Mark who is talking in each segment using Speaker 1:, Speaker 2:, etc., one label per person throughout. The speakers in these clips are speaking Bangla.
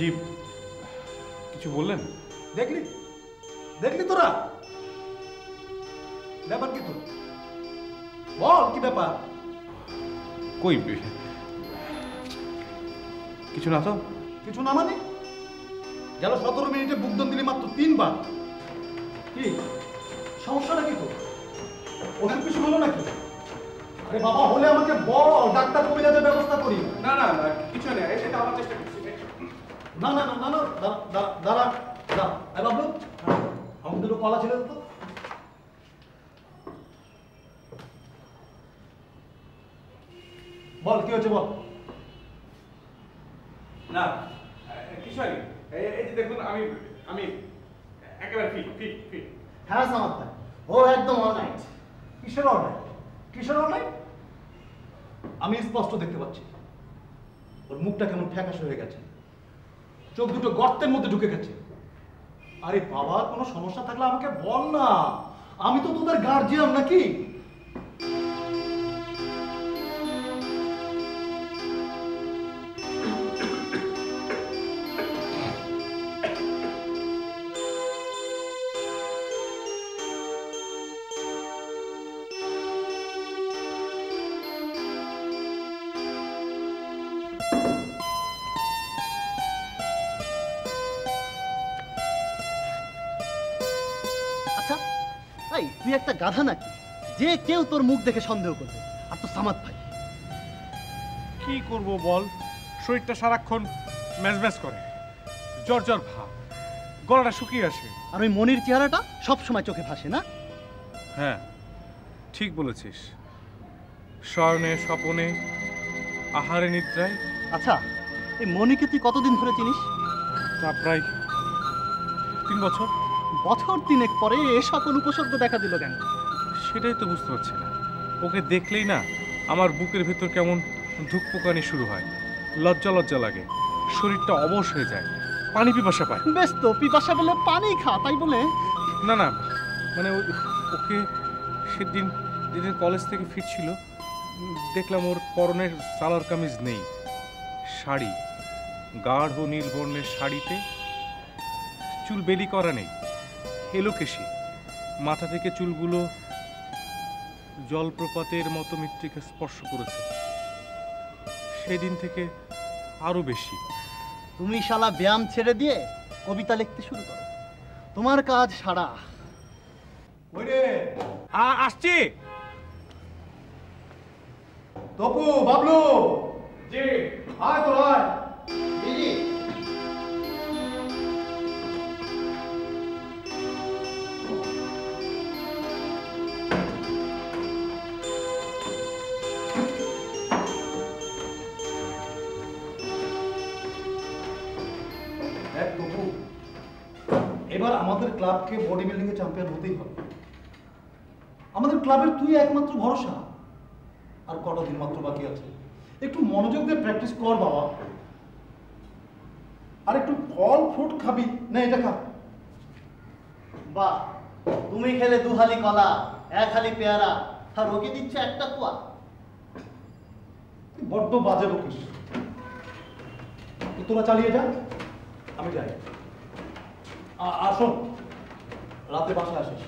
Speaker 1: জি, কিছু বললেন?
Speaker 2: দেখলি দেখলি তোরা ব্যাপার কি তোর? বল কি ব্যাপার?
Speaker 1: কই কিছু না তো।
Speaker 2: কিছু না মানে? গেল 17 মিনিটে বুকদম দিলি মাত্র 3 বার। কি সমস্যাটা কি তোর? ওষুধ কিছু হলো নাকি? আরে বাবা, হলে আমাকে বল, ডাক্তার কবিরাজের ব্যবস্থা করি।
Speaker 1: না না না, কিছু নেই, সেটা আমার চেষ্টা করছি।
Speaker 2: না না না না না, দাঁড়া দাঁড়া। আরে বাবলু, আমাকে দুটো কলা ছিল তো। বল কি হয়েছে বল।
Speaker 1: না কিছু নেই, এই যে দেখুন আমি আমি একেবারে ফিট ফিট ফিট।
Speaker 2: হ্যাঁ সামাদ ভাই, ও একদম অলরাইট। কিসের অলরাইট? কিসের অলরাইট? আমি স্পষ্ট দেখতে পাচ্ছি ওর মুখটা কেমন ফ্যাকাশ হয়ে গেছে, চোখ দুটো গর্তের মধ্যে ঢুকে গেছে। আরে বাবা, কোনো সমস্যা থাকলে আমাকে বল না, আমি তো তোদের গার্জিয়ান নাকি?
Speaker 3: তুই একটা গাধা নাকি যে কেউ তোর মুখ দেখে সন্দেহ করবে? আর তো সামাদ ভাই
Speaker 1: কি করব বল, শরীরটা সারাক্ষণ ম্যাজম্যাজ করে, জ্বর জ্বর ভাব, গলাটা শুকিয়ে আসে।
Speaker 3: আর ওই মনির চেহারাটা সব সময় চোখে ভাসে না?
Speaker 1: হ্যাঁ ঠিক বলেছিস, শয়নে স্বপনে আহারে নিদ্রায়।
Speaker 3: আচ্ছা, এই মনিকে তুই কতদিন ধরে চিনিস?
Speaker 1: তা প্রায় 3 বছর।
Speaker 3: বছর 3 পরে এ সকল উপসর্গ দেখা দিল কেন?
Speaker 1: সেটাই তো বুঝতে পারছি না। ওকে দেখলেই না আমার বুকের ভেতর কেমন ধুকপুকানি শুরু হয়, লজ্জা লজ্জা লাগে, শরীরটা অবশ হয়ে যায়, পানি পিপাসা পায়।
Speaker 3: বেশ তো, পিপাসা বলে পানি খা, তাই বলে?
Speaker 1: না না, মানে ওকে সেদিন যেদিন কলেজ থেকে ফিরছিল দেখলাম ওর পরনের সালোয়ার কামিজ নেই, শাড়ি, গাঢ় নীল বর্ণের শাড়িতে, চুল বেলি করা নেই, এলোকেশি, মাথা থেকে চুলগুলো জলপ্রপাতের মতো মৃত্তিকা স্পর্শ করেছে। সেদিন থেকে আরো বেশি।
Speaker 3: তুমি শালা ব্যায়াম ছেড়ে দিয়ে কবিতা লিখতে শুরু করো, তোমার কাজ সারা।
Speaker 1: আসছি।
Speaker 2: তপু, বাবলু,
Speaker 1: জি
Speaker 2: আয় তো আয়।
Speaker 3: জি জি।
Speaker 2: এবার আমাদের ক্লাবকে বডি বিল্ডিং এ চ্যাম্পিয়ন হতেই হবে। আমাদের ক্লাবের তুই একমাত্র ভরসা। আর কটা দিন মাত্র বাকি আছে, একটু মনোযোগ দিয়ে প্র্যাকটিস কর বাবা। আর একটু ফল ফ্রুট খাবি না, এটা খা।
Speaker 3: বাহ, তুমি খেলে 2 হালি কলা, 1 হালি পেয়ারা, আর ওকে দিচ্ছে 1টা কুয়া।
Speaker 2: বড্ড বাজে বকিস। তোরা চালিয়ে যা, আমি যাই। আসুন, রাতে বাসায় আসিস।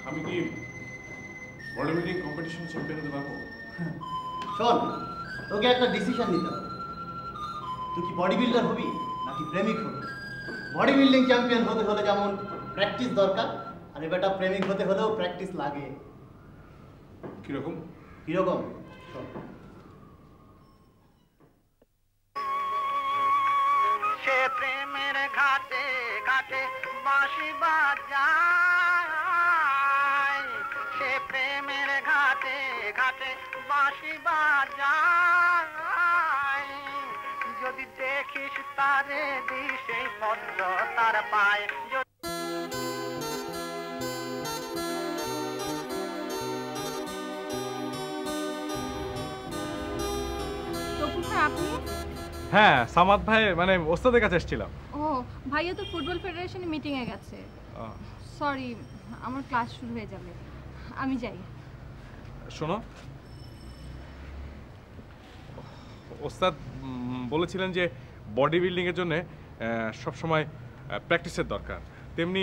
Speaker 1: আমি কি বডি বিল্ডিং কম্পিটিশন চ্যাম্পিয়ন হতে পারবো?
Speaker 3: শোন, তোকে একটা ডিসিশন নিতে হবে। তুই কি বডি বিল্ডার হবি নাকি প্রেমিক হবি? বডি বিল্ডিং চ্যাম্পিয়ন হতে হলে যেমন প্র্যাকটিস দরকার, আর বেটা প্রেমিক হতে হলেও প্র্যাকটিস লাগে।
Speaker 1: কিরকম?
Speaker 3: কিরকম? শোন,
Speaker 4: সে প্রেমের ঘাটে ঘাটে বাঁশি বাজায়, সে প্রেমের ঘাটে ঘাটে বাঁশি বাজায়, যদি দেখিস তারে দিশে পদ্ম তার পায়।
Speaker 5: তপু ভাই, আপনি?
Speaker 1: হ্যাঁ, সামাদ ভাই মানে ওস্তাদের কাছে এসেছিলাম।
Speaker 5: ও ভাইয়া তো ফুটবল ফেডারেশনে মিটিংয়ে গেছে। সরি, আমার ক্লাস শুরু হয়ে যাবে, আমি যাই।
Speaker 1: শোনো, ওস্তাদ বলেছিলেন যে বডি বিল্ডিংয়ের জন্য সবসময় প্র্যাকটিসের দরকার, তেমনি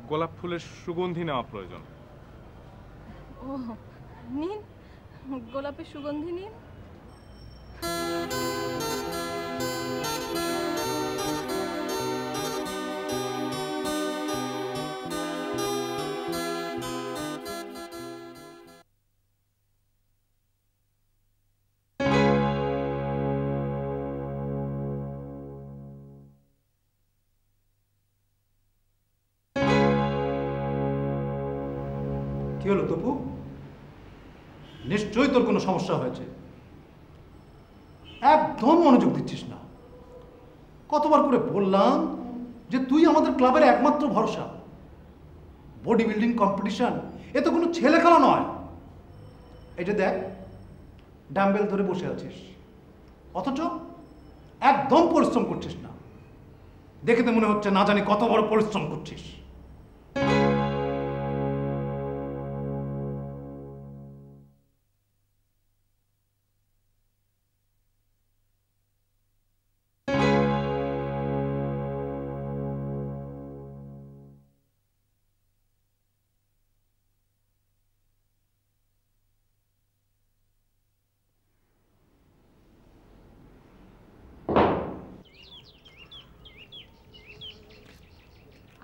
Speaker 1: গোলাপ ফুলের সুগন্ধি নেওয়া প্রয়োজন।
Speaker 5: ও নিন, গোলাপের সুগন্ধি নিন।
Speaker 2: কি হলো তপু? নিশ্চয়ই তোর কোনো সমস্যা হয়েছে। একদম মনোযোগ দিচ্ছিস না। কতবার করে বললাম যে তুই আমাদের ক্লাবের একমাত্র ভরসা। বডি বিল্ডিং কম্পিটিশন এ তো কোনো ছেলে খেলা নয়। এই যে দেখ, ডাম্বেল ধরে বসে আছিস, অথচ একদম পরিশ্রম করছিস না। দেখে তো মনে হচ্ছে না জানি কত বড় পরিশ্রম করছিস।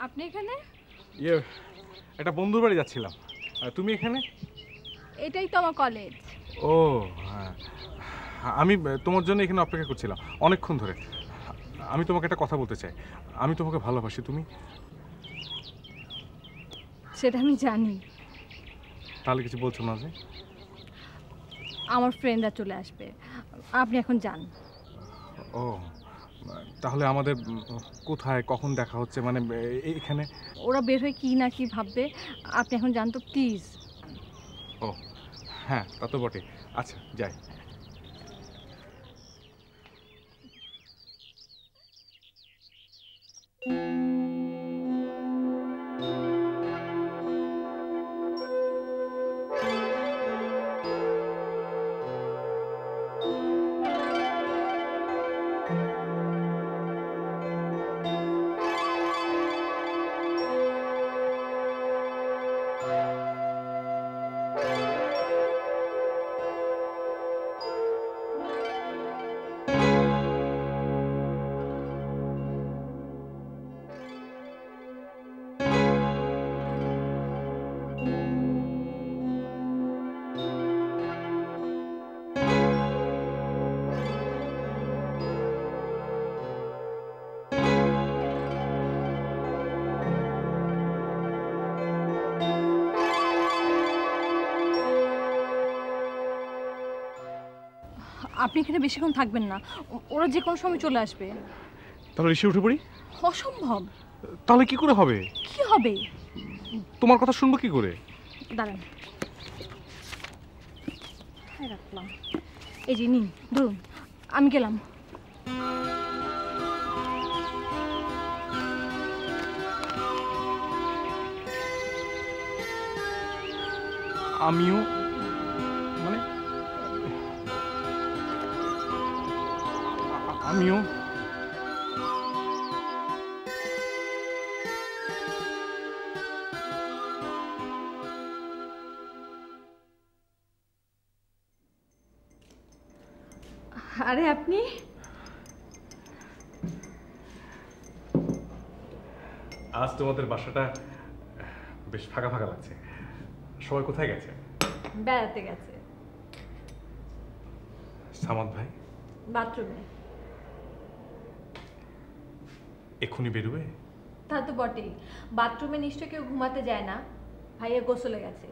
Speaker 5: আপনি এখানে?
Speaker 1: একটা বন্ধুর বাড়ি যাচ্ছিলাম। তুমি এখানে?
Speaker 5: এটাই তো আমার কলেজ।
Speaker 1: ও হ্যাঁ, আমি তোমার জন্য এখানে অপেক্ষা করছিলাম অনেকক্ষণ ধরে। আমি তোমাকে একটা কথা বলতে চাই। আমি তোমাকে ভালোবাসি। তুমি?
Speaker 5: সেটা আমি জানি।
Speaker 1: তাহলে কিছু বলছো না যে?
Speaker 5: আমার ফ্রেন্ডরা চলে আসবে, আপনি এখন যান।
Speaker 1: ও তাহলে আমাদের কোথায় কখন দেখা হচ্ছে, মানে এখানে?
Speaker 5: ওরা বের হয়ে কি না কি ভাববে, আপনি এখন যান তো প্লিজ।
Speaker 1: ও হ্যাঁ, তা তো বটে। আচ্ছা যাই।
Speaker 5: আপনি এখানে বেশিক্ষণ থাকবেন না, ওরা যে কোনো সময় চলে আসবে।
Speaker 1: তাহলে রিক্সা উঠে পড়ি?
Speaker 5: অসম্ভব।
Speaker 1: তাহলে কি করে হবে?
Speaker 5: কি হবে?
Speaker 1: তোমার কথা শুনবো কি করে?
Speaker 5: দাঁড়ান, রাখলাম। এই যে নিন, ধরুন, আমি গেলাম।
Speaker 1: আমিও মানে আমিও
Speaker 5: আরে আপনি?
Speaker 1: আজ তোমাদের বাসাটা বেশ ফাঁকা ফাঁকা লাগছে। সবাই কোথায় গেছে?
Speaker 5: বেড়াতে গেছে।
Speaker 1: সামাদ ভাই?
Speaker 5: বাথরুমে।
Speaker 1: এক্ষুনি বেরোবে?
Speaker 5: তা তো বটেই, বাথরুমে নিশ্চয় কেউ ঘুমাতে যায় না। ভাইয়া গোসলে গেছে,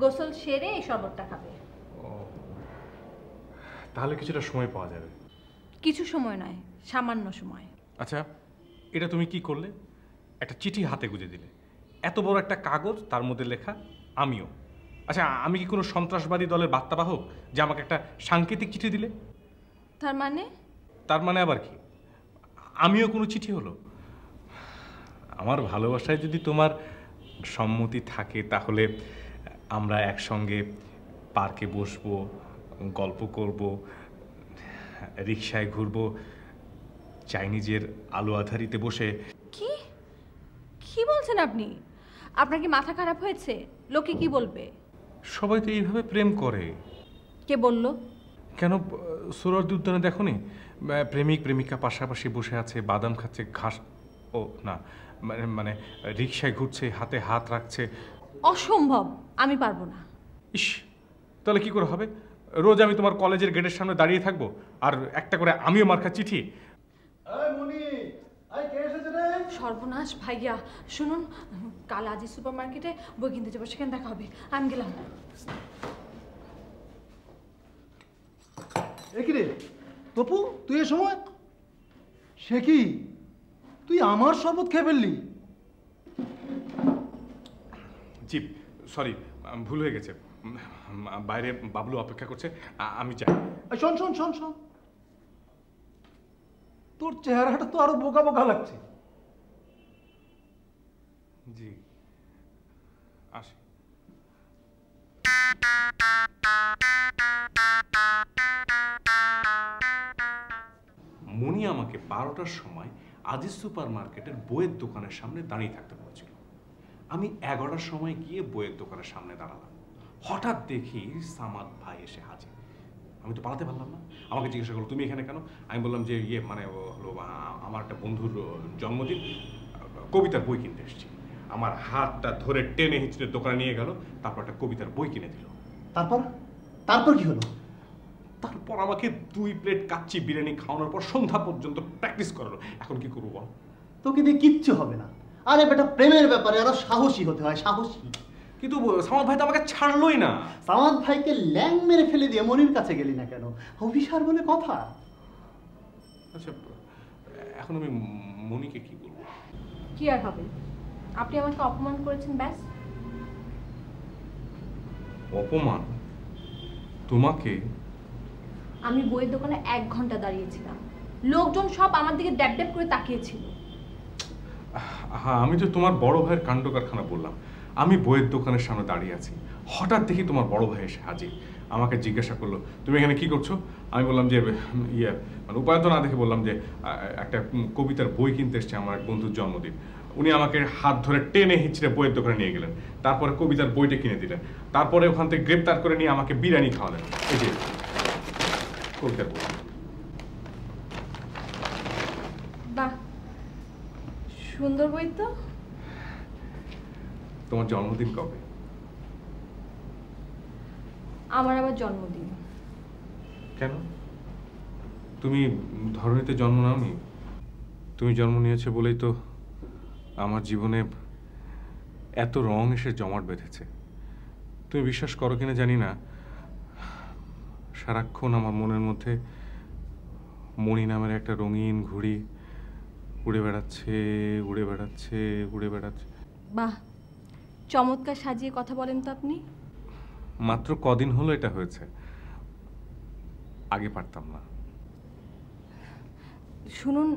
Speaker 5: গোসল সেরে এই শরবতটা খাবে।
Speaker 1: ও তাহলে কিছুটা সময় পাওয়া যাবে।
Speaker 5: কিছু সময় নয়, সামান্য সময়।
Speaker 1: আচ্ছা, এটা তুমি কি করলে? একটা চিঠি হাতে গুঁজে দিলে, এত বড় একটা কাগজ, তার মধ্যে লেখা আমিও, আচ্ছা, আমি কি কোনো সন্ত্রাসবাদী দলের বার্তাবাহক যে আমাকে একটা সাংকেতিক চিঠি দিলে?
Speaker 5: তার মানে?
Speaker 1: তার মানে আবার কি? আমিও কোনো চিঠি হলো? আমার ভালোবাসায় যদি তোমার সম্মতি থাকে তাহলে আমরা একসঙ্গে পার্কে বসবো, গল্প করব, রিকশায় ঘুরবো, চাইনিজের আলো আধারিতে বসে।
Speaker 5: কি কি বলছেন আপনি? আপনার কি মাথা খারাপ হয়েছে? লোকে কি বলবে?
Speaker 1: সবাই তো এইভাবে প্রেম করে।
Speaker 5: কে বলল?
Speaker 1: কেন, সোহরাওয়ার্দী উদ্যানে দেখো নি প্রেমিক প্রেমিকা পাশাপাশি বসে আছে, বাদাম খাচ্ছে, ঘাস, ও না মানে মানে রিকশায় ঘুরছে, হাতে হাত রাখছে।
Speaker 5: অসম্ভব, আমি পারবো না।
Speaker 1: ইস, তাহলে কি করে হবে? রোজ আমি তোমার কলেজের গেটের সামনে দাঁড়িয়ে থাকবো আর একটা করে আমিও মার্কা চিঠি?
Speaker 5: সর্বনাশ ভাইয়া, শুনুন, কাল আজিজ সুপার মার্কেটে বই কিনতে যাবো, সেখানে দেখা হবে। আমি গেলাম।
Speaker 2: কি রে তপু, তুই এ সময়? সে কি, তুই আমার শরবত খেয়ে ফেললি?
Speaker 1: জি সরি, ভুল হয়ে গেছে। বাইরে বাবলু অপেক্ষা করছে, আমি যাই।
Speaker 2: শোন শোন শোন শোন, তোর চেহারাটা তো আরো বোকা বোকা লাগছে।
Speaker 1: জি আসি। মনি আমাকে 12টার সময় আজিজ সুপার মার্কেটের বইয়ের দোকানের সামনে দাঁড়িয়ে থাকতে বলেছিল। আমি 11টার সময় গিয়ে বইয়ের দোকানের সামনে দাঁড়ালাম। হঠাৎ দেখি সামাদ ভাই এসে হাজির। আমি তো পালাতে পারলাম না। আমাকে জিজ্ঞাসা করলো, তুমি এখানে কেন? আমি বললাম যে মানে হলো আমার একটা বন্ধুর জন্মদিন, কবিতার বই কিনতে এসেছি। আমার হাতটা ধরে টেনে হিঁচড়ে দোকানে নিয়ে গেল, তারপর একটা কবিতার বই কিনে দিল।
Speaker 3: তারপর তারপর কি হলো?
Speaker 1: তারপর আমাকে 2 প্লেট কাচ্চি বিরিয়ানি খাওয়ানোর পর সন্ধ্যা পর্যন্ত প্র্যাকটিস করালো। এখন কি করবো বল?
Speaker 3: তোকে দিয়ে কিচ্ছু হবে না। আরে বেটা, প্রেমের ব্যাপারে আরো সাহসী হতে হয়, সাহসী।
Speaker 1: কিন্তু সামাদ ভাই তো আমাকে ছাড়লোই না।
Speaker 3: সামাদ ভাইকে ল্যাং মেরে ফেলে দিয়ে মনির কাছে গেলি না কেন? অভিসার বলে কথা।
Speaker 1: আচ্ছা, এখন আমি মনিকে কি বলবো?
Speaker 5: কি আর হবে, আপনি আমাকে অপমান করেছেন, ব্যাস।
Speaker 1: অপমান? তোমাকে?
Speaker 5: আমি বইয়ের দোকানে 1 ঘন্টা দাঁড়িয়েছিলাম, লোকজন সব আমার দিকে ড্যাব ড্যাব করে তাকিয়েছিল।
Speaker 1: হ্যাঁ, আমি তো তোমার বড় ভাইয়ের কাণ্ড কারখানা বললাম। আমি বইয়ের দোকানের সামনে দাঁড়িয়ে আছি, হঠাৎ দেখি তোমার বড় ভাই এসে হাজির। আমাকে জিজ্ঞাসা করলো, তুমি এখানে কি করছো? আমি বললাম যে মানে উপায় তো না দেখে বললাম যে একটা কবিতার বই কিনতে এসছে, আমার এক বন্ধুর জন্মদিন। উনি আমাকে হাত ধরে টেনে হিঁচড়ে বইয়ের দোকানে নিয়ে গেলেন, তারপরে কবিতার বইটা কিনে দিলেন, তারপরে ওখান থেকে গ্রেপ্তার করে নিয়ে আমাকে বিরিয়ানি খাওয়ালেন। এই যে কবিতার বই।
Speaker 5: বাহ, সুন্দর বই তো।
Speaker 1: তোমার জন্মদিন কবে?
Speaker 5: আমার আবার জন্মদিন।
Speaker 1: কেন? তুমি ধরনীতে জন্ম নাওনি? তুমি জন্ম নিয়েছো বলেই তো আমার জীবনে এত রং এসে জমাট বেঁধেছে। তুমি বিশ্বাস করো কিনা জানি না, সারাক্ষণ আমার মনের মধ্যে মণি নামের একটা রঙিন ঘুড়ি উড়ে বেড়াচ্ছে, উড়ে বেড়াচ্ছে, উড়ে বেড়াচ্ছে।
Speaker 5: বাহ, চমৎকার সাজিয়ে কথা বলেন তো আপনি।
Speaker 1: মাত্র কদিন হলো এটা হয়েছে, আগে পারতাম না।
Speaker 5: শুনুন,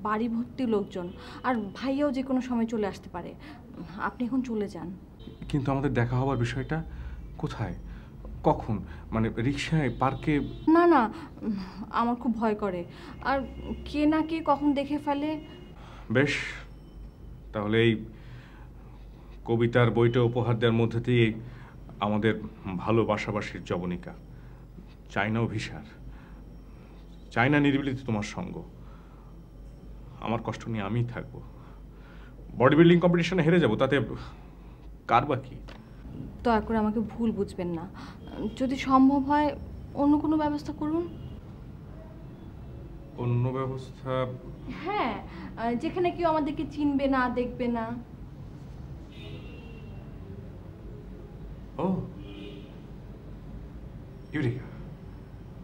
Speaker 5: বাড়ি ভর্তি লোকজন, আর ভাইয়াও যে কোনো সময় চলে আসতে পারে। আপনি এখন চলে যান।
Speaker 1: কিন্তু আমাদের দেখা হওয়ার বিষয়টা কোথায়, কখন? মানে রিকশায়, পার্কে?
Speaker 5: না না, আমার খুব ভয় করে, আর কে না কে কখন দেখে ফেলে।
Speaker 1: বেশ, তাহলে এই কবিতার বইটা উপহার দেওয়ার মধ্যে দিয়ে আমাদের ভালোবাসাবাসির জবনিকা। চাইনা অভিসার, চাইনা নিরিবিলিতে তোমার সঙ্গ। আমার কষ্ট নিয়ে আমিই থাকবো। বডি বিল্ডিং কম্পিটিশনে হেরে যাব, তাতে কার বা কি?
Speaker 5: দয়া করে আমাকে ভুল বুঝবেন না, যদি সম্ভব হয় অন্য কোনো ব্যবস্থা করুন।
Speaker 1: অন্য ব্যবস্থা?
Speaker 5: হ্যাঁ, যেখানে কেউ আমাদেরকে চিনবে না, দেখবে না।
Speaker 1: ও ইউরিকা,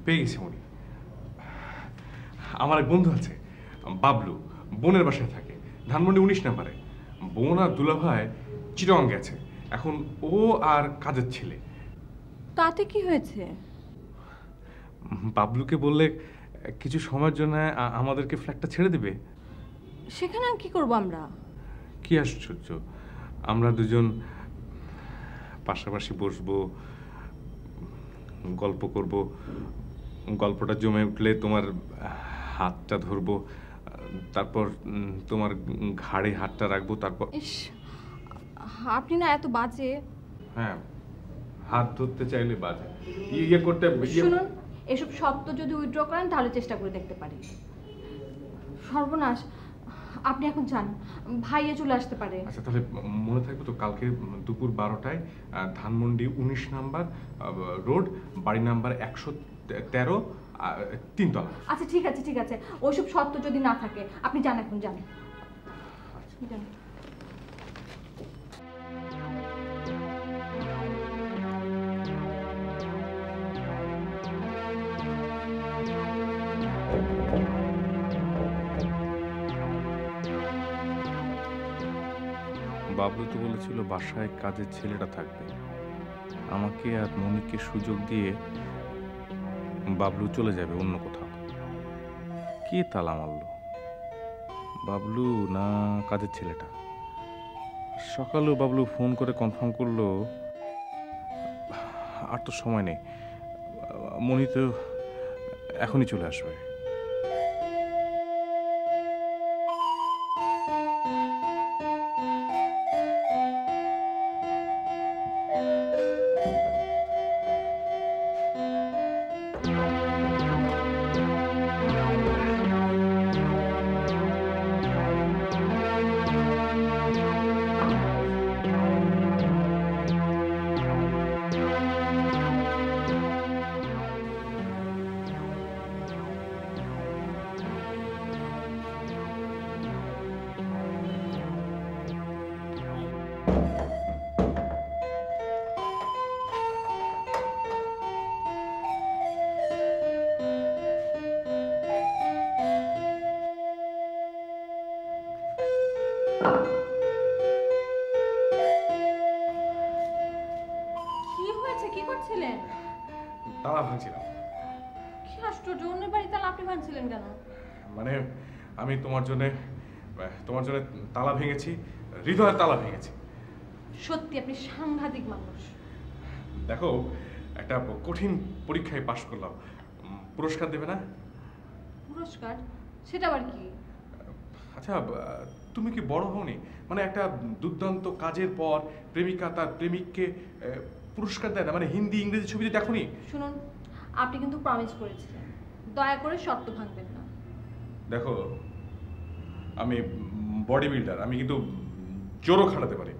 Speaker 1: পেয়ে গেছি মনি। আমার এক বন্ধু আছে, বাবলু, বোনের বাসায় থাকে, ধানমন্ডি 19 নম্বরে। বোন আর দুলাভাই চিটং গেছে, এখন ও আর কাজের ছেলে
Speaker 5: তাতে কি হয়েছে?
Speaker 1: বাবলুকে বললে কিছু সময়ের জন্য আমাদেরকে ফ্ল্যাটটা ছেড়ে দেবে।
Speaker 5: সেখানে কি করব আমরা?
Speaker 1: কি আশ্চর্য, আমরা দুজন পাশাপাশি বসবো, গল্প করব, গল্পটা জমে উঠলে তোমার হাতটা ধরবো, তারপর তোমার ঘাড়ে হাতটা রাখবো, তারপর
Speaker 5: ইস, আপনি না এত বাজে।
Speaker 1: হ্যাঁ, হাত ধরতে চাইলে বাজে, ইয়ে করতে
Speaker 5: শুনুন, এসব শব্দ যদি উইথড্র করেন তাহলে চেষ্টা করে দেখতে পারি। সর্বনাশ, আপনি এখন যান, ভাইয়া চলে আসতে পারে।
Speaker 1: আচ্ছা, তাহলে মনে থাকবে তো কালকে দুপুর 12টায় ধানমন্ডি 19 নাম্বার রোড, বাড়ি নাম্বার 113, 3 তলা।
Speaker 5: আচ্ছা ঠিক আছে ঠিক আছে, ওইসব শব্দ যদি না থাকে আপনি যান, এখন যান। যান।
Speaker 1: বাবলু তো বলেছিল বাসায় কাজের ছেলেটা থাকবে, আমাকে আর মনিকে সুযোগ দিয়ে বাবলু চলে যাবে অন্য কোথাও। কে তালা মারলো, বাবলু না কাজের ছেলেটা? সকালেও বাবলু ফোন করে কনফার্ম করলো। আর তো সময় নেই, মনি তো এখনই চলে আসবে।
Speaker 5: কি হয়েছে, কি করছিলেন?
Speaker 1: তালা ভাঙছিলাম।
Speaker 5: কি আশ্চর্য, অন্যের বাড়ি তালা আপনি ভাঙছিলেন কেন?
Speaker 1: মানে আমি তোমার জন্য তালা ভেঙেছি, হৃদয়ের তালা ভেঙেছি।
Speaker 5: সত্যি আপনি সাংঘাতিক মানুষ।
Speaker 1: দেখো, একটা কঠিন পরীক্ষায় পাশ করলাম, পুরস্কার দেবে না?
Speaker 5: পুরস্কার? সেটা আবার কি?
Speaker 1: আচ্ছা, তুমি কি বড় হওনি? মানে একটা দুর্দান্ত কাজের পর প্রেমিকা তার প্রেমিককে পুরস্কার দেয় না? মানে হিন্দি ইংরেজি ছবিতে দেখোনি?
Speaker 5: শুনুন, আপনি কিন্তু প্রমিস করেছিলেন, দয়া করে শর্ত ভাঙবেন না।
Speaker 1: দেখো, আমি বডি বিল্ডার, আমি কিন্তু জোরও খাটাতে পারি।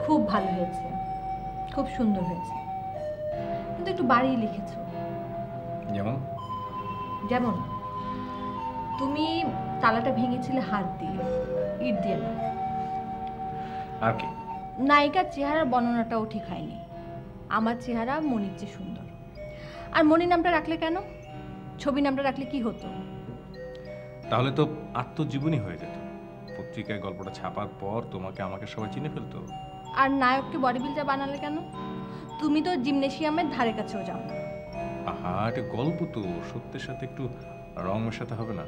Speaker 5: খুব ভালো হয়েছে, খুব সুন্দর হয়েছে, কিন্তু একটু বাড়িয়ে লিখেছো।
Speaker 1: যেমন?
Speaker 5: যেমন তুমি তালাটা ভেঙেছিলে হাত দিয়ে, ইট দিয়ে না।
Speaker 1: আর কি?
Speaker 5: নায়িকার চেহারার বর্ণনাটাও ঠিক হয়নি। আমার চেহারা মনির চেয়ে সুন্দর। আর মনি নামটা রাখলে কেন? ছবি নামটা রাখলে কি হতো?
Speaker 1: তাহলে তো আত্মজীবনী হয়ে যেত। পত্রিকায় গল্পটা ছাপার পর তোমাকে আমাকে সবাই চিনে ফেলতো।
Speaker 5: আর নায়ককে বডি বিল্ডার বানালে কেন? তুমি তো জিমনেশিয়ামের ধারে কাছেও যাও না।
Speaker 1: আহা, এটা গল্প তো, সত্যের সাথে একটু রং মেশাতে হবে না?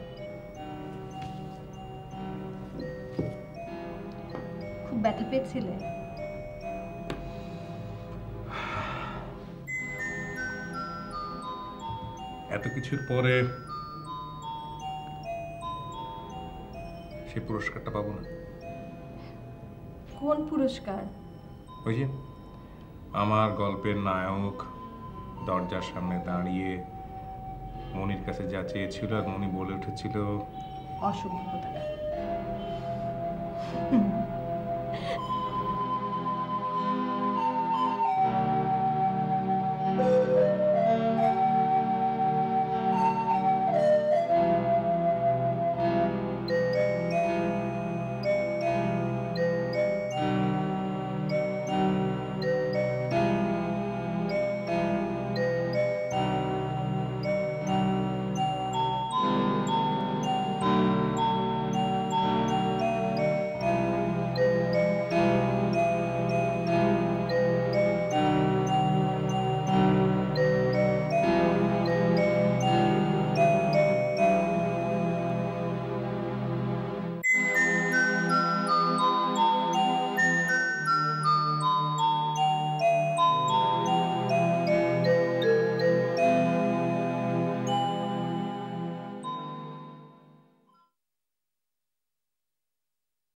Speaker 5: খুব ব্যথা পেয়েছিলে?
Speaker 1: এত কিছুর পরে সেই পুরস্কারটা পাবো না?
Speaker 5: কোন পুরস্কার?
Speaker 1: ওই যে আমার গল্পের নায়ক দরজার সামনে দাঁড়িয়ে মনির কাছে যা চেয়েছিল আর মনি বলে উঠেছিল
Speaker 5: অসভ্যতা।